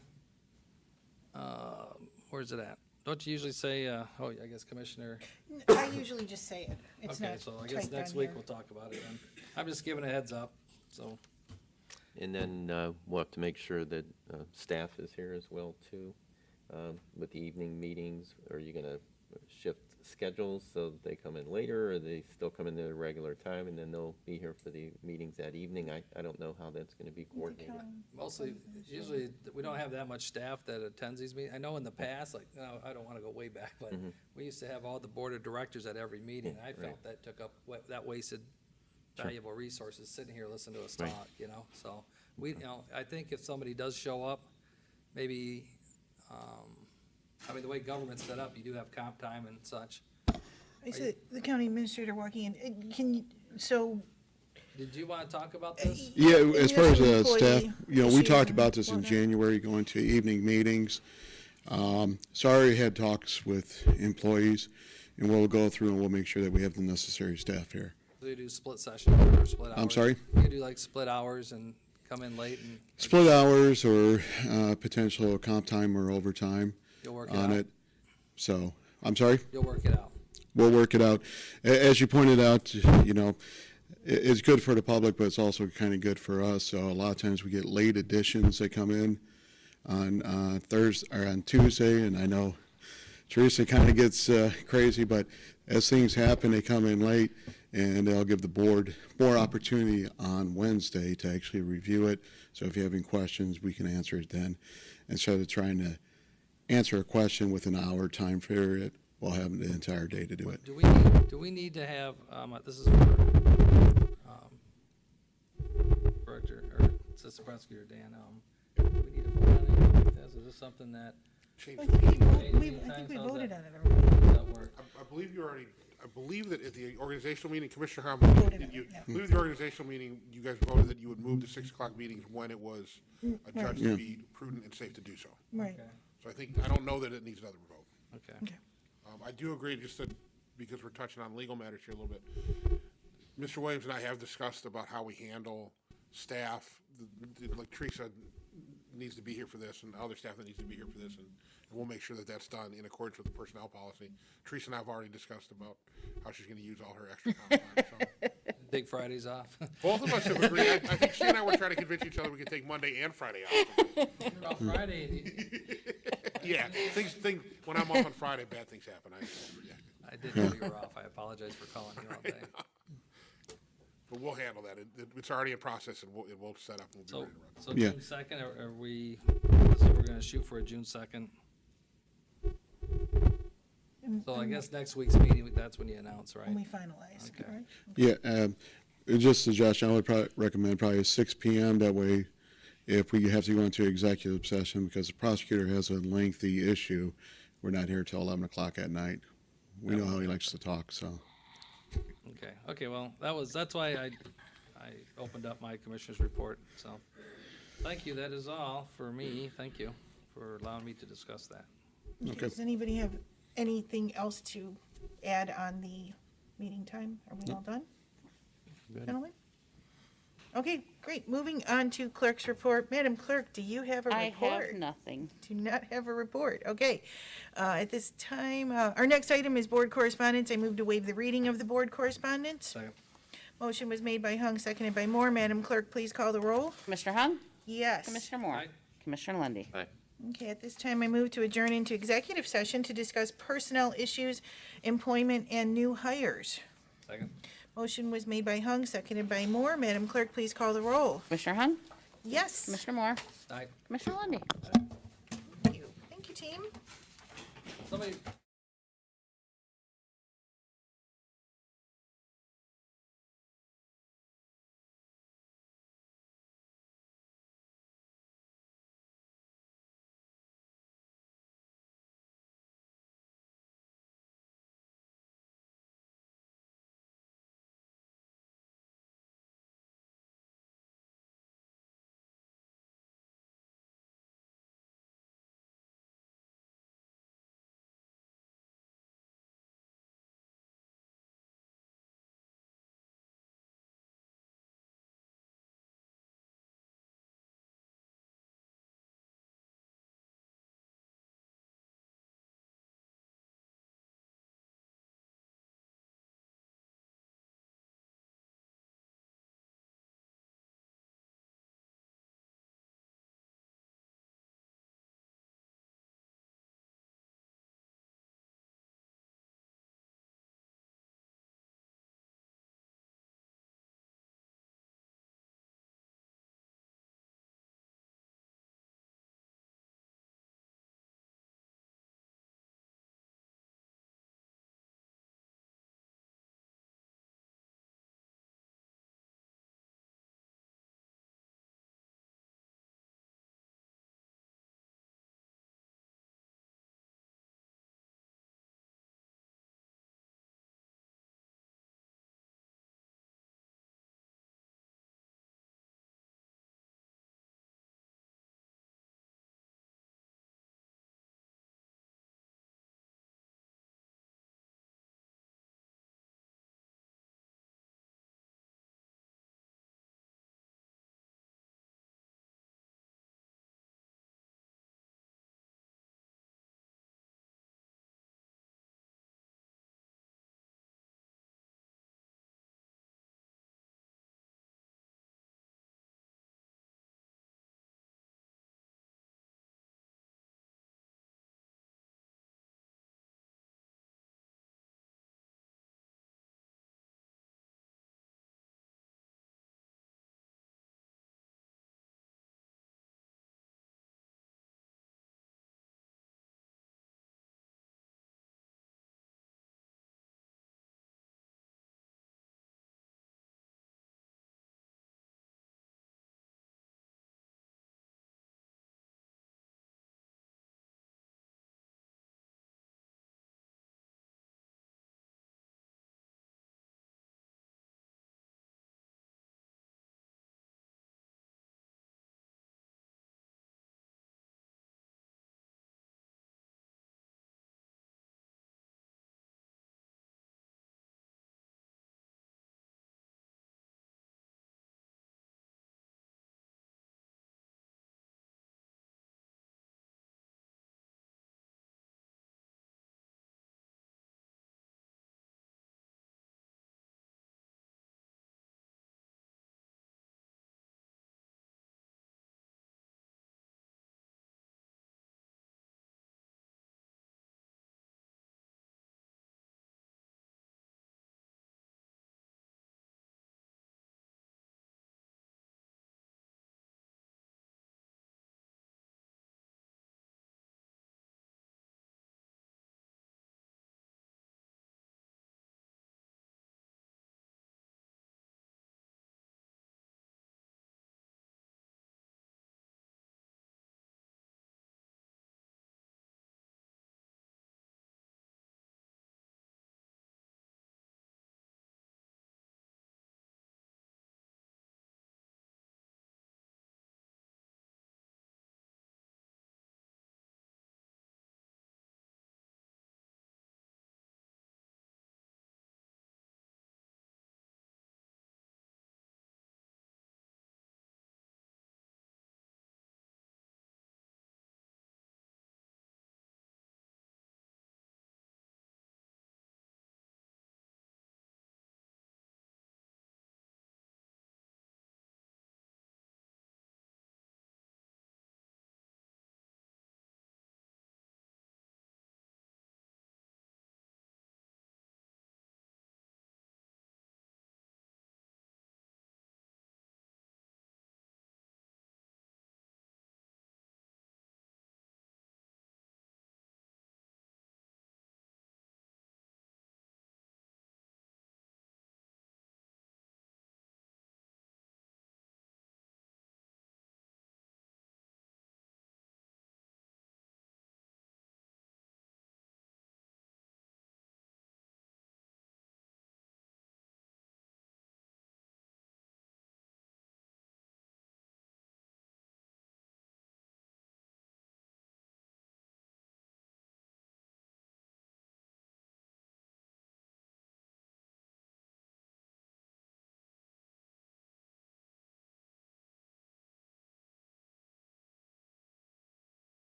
where's it at? Don't you usually say, I guess Commissioner, I usually just say it. It's okay, not so I guess typed next on week here. we'll talk about it then. I'm just giving a heads up, so, And then we'll have to make sure that staff is here as well, too, with the evening meetings. Are you going to shift schedules so that they come in later, or they still come in their regular time, and then they'll be here for the meetings that evening? I don't know how that's going to be coordinated. mostly, usually, we don't have that much staff that attends these meetings. I know in the past, like, no, I don't want to go way back, but we used to have all the board of directors at every meeting. I felt that took up, that wasted valuable resources, sitting here listening to us Right. talk, so I think if somebody does show up, maybe, the way government's set up, you do have comp time and such. I said, the county administrator walking in, can you, so, Did you want to talk about this? Yeah, as far as Municipal staff, employee we issues talked and about this in whatnot. January, going to evening meetings. So I already had talks with employees, and we'll go through and we'll make sure that we have the necessary staff here. Do you do split sessions or split hours? I'm sorry? You do like split hours and come in late and Split hours or potential comp time or overtime you'll work it on out? it. So, I'm sorry? You'll work it out. We'll work it out. As you pointed out, it's good for the public, but it's also kind of good for us. So a lot of times we get late additions that come in on Thursday or on Tuesday, and I know Teresa kind of gets crazy, but as things happen, they come in late, and they'll give the board more opportunity on Wednesday to actually review it. So if you have any questions, we can answer it then, instead of trying to answer a question with an hour time period. We'll have the entire day to do it. Do we need to have, this is for, Director, or Assistant Prosecutor Dan, do we need to vote on anything like this? Is this something that, Change I the think meeting. we How's voted that? on it already. does that work? I believe that at the organizational meeting, Commissioner Harmon, Voted on it, I yeah. believe the organizational meeting, you guys voted that you would move the 6 o'clock meetings when it was adjudged to Yeah. be prudent and safe to do so. Right, Okay, So I don't know that it needs another vote. okay. okay. I do agree, just that, because we're touching on legal matters here a little bit. Mr. Williams and I have discussed about how we handle staff. Like Teresa needs to be here for this and other staff that needs to be here for this, and we'll make sure that that's done in accordance with the personnel policy. Teresa and I have already discussed about how she's gonna use all her extra comp time, so. Take Fridays off. Both of us have agreed. I think she and I were trying to convince each other we could take Monday and Friday off. About Friday, Yeah, when I'm off on Friday, bad things happen. I did know you were off. I apologize for calling you all day. But we'll handle that. It's already in process, and we'll set up, and we'll be So, ready to run. so Yeah. June 2nd, are we, so we're gonna shoot for a June 2nd? So I guess next week's meeting, that's when you announce, right? When we finalize, Okay. correct? Yeah, just a suggestion, I would probably recommend probably 6 PM, that way if we have to go into executive session, because the prosecutor has a lengthy issue, we're not here till 11 o'clock at night. We know how he likes to talk, so. Okay, well, that's why I opened up my commissioner's report, so. Thank you, that is all for me. Thank you for allowing me to discuss that. Okay. Does anybody have anything else to add on the meeting time? Are we all done? Gentlemen? Okay, great. Moving on to clerk's report. Madam Clerk, do you have a I report? have nothing. Do not have a report. Okay. At this time, our next item is board correspondence. I move to waive the reading of the board correspondence. Second. Motion was made by Hung, seconded by Moore. Madam Clerk, please call the roll. Commissioner Hung? Yes. Commissioner Moore? Aye. Commissioner Lundy. Aye. Okay, at this time, I move to adjourn into executive session to discuss personnel issues, employment, and new hires. Second. Motion was made by Hung, seconded by Moore. Madam Clerk, please call the roll. Commissioner Hung? Yes. Commissioner Moore? Aye. Commissioner Lundy. Thank you. Thank you, team. Somebody.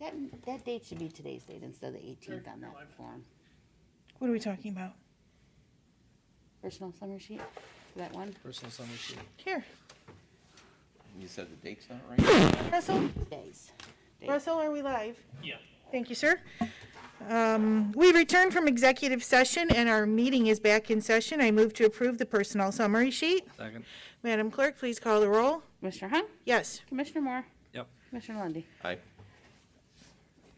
That date should be today's date instead of the 18th on that form. What are we talking about? Personal summary sheet for that one? Personal summary sheet. Here, You said the date's not right? Russell? Days. Russell, are we live? Yeah. Thank you, sir. We returned from executive session and our meeting is back in session. I move to approve the personnel summary sheet. Second. Madam Clerk, please call the roll. Commissioner Hung? Yes. Commissioner Moore? Yep. Commissioner Lundy. Aye.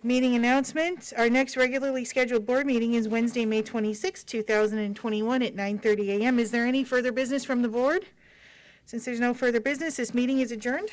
Meeting announcements. Our next regularly scheduled board meeting is Wednesday, May 26, 2021 at 9:30 a.m. Is there any further business from the board? Since there's no further business, this meeting is adjourned.